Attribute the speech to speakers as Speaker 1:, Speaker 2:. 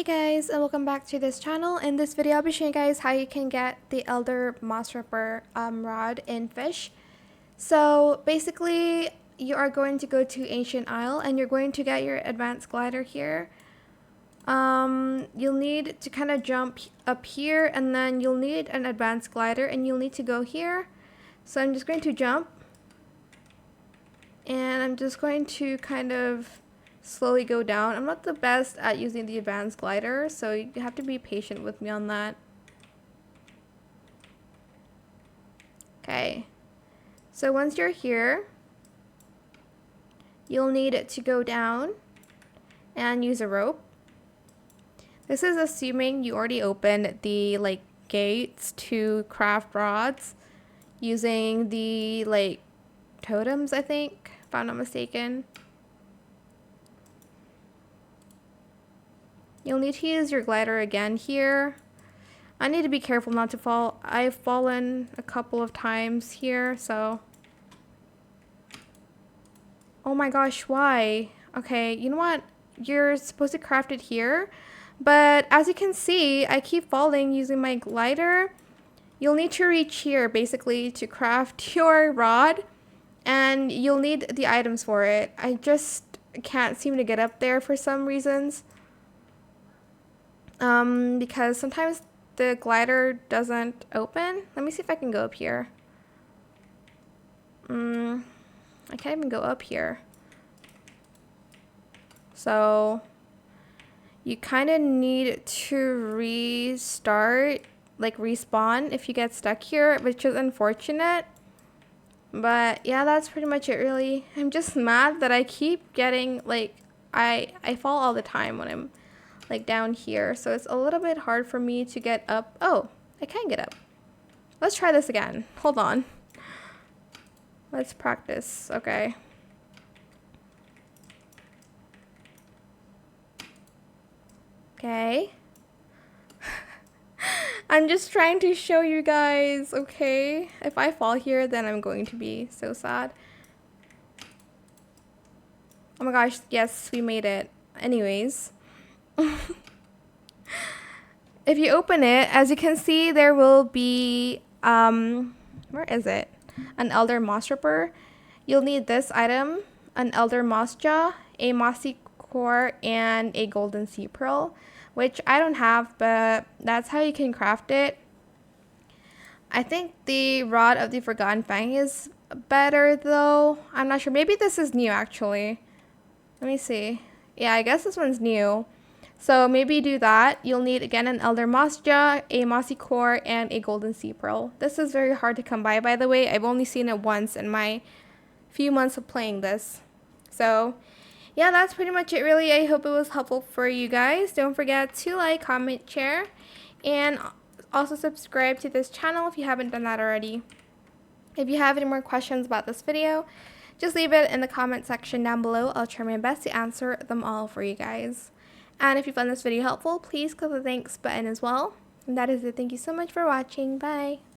Speaker 1: Hey guys, and welcome back to this channel. In this video, I'll be showing you guys how you can get the Eldermoss Ripper Rod in Fish. So basically, you are going to go to Ancient Isle and you're going to get your advanced glider here. You'll need to kind of jump up here, and then you'll need an advanced glider and you'll need to go here. So I'm just going to jump, and I'm just going to kind of slowly go down. I'm not the best at using the advanced glider, so you have to be patient with me on that. Okay, so once you're here, you'll need to go down and use a rope. This is assuming you already opened the gates to craft rods using the totems, I think, if I'm not mistaken. You'll need to use your glider again here. I need to be careful not to fall. I've fallen a couple of times here, so. Oh my gosh, why? Okay, you know what? You're supposed to craft it here, but as you can see, I keep falling using my glider. You'll need to reach here basically to craft your rod, and you'll need the items for it. I just can't seem to get up there for some reasons. Because sometimes the glider doesn't open. Let me see if I can go up here. I can't even go up here. So you kind of need to restart, respawn if you get stuck here, which is unfortunate. But yeah, that's pretty much it really. I'm just mad that I keep getting, I fall all the time when I'm down here, so it's a little bit hard for me to get up. Oh, I can get up. Let's try this again. Hold on. Let's practice. Okay. Okay. I'm just trying to show you guys, okay? If I fall here, then I'm going to be so sad. Oh my gosh, yes, we made it. Anyways. If you open it, as you can see, there will be where is it? An Eldermoss Ripper. You'll need this item, an Mossjaw, a Mossy core, and a golden sea pearl, which I don't have, but that's how you can craft it. I think the Rod of the Forgotten Fang is better though. I'm not sure. Maybe this is new actually. Let me see. Yeah, I guess this one's new. So maybe do that. You'll need again an Mossjaw, a Mossy core, and a golden sea pearl. This is very hard to come by the way. I've only seen it once in my few months of playing this. So yeah, that's pretty much it really. I hope it was helpful for you guys. Don't forget to like, comment, share, and also subscribe to this channel if you haven't done that already. If you have any more questions about this video, just leave it in the comment section down below. I'll try my best to answer them all for you guys. And if you found this video helpful, please click the thanks button as well. And that is it. Thank you so much for watching. Bye.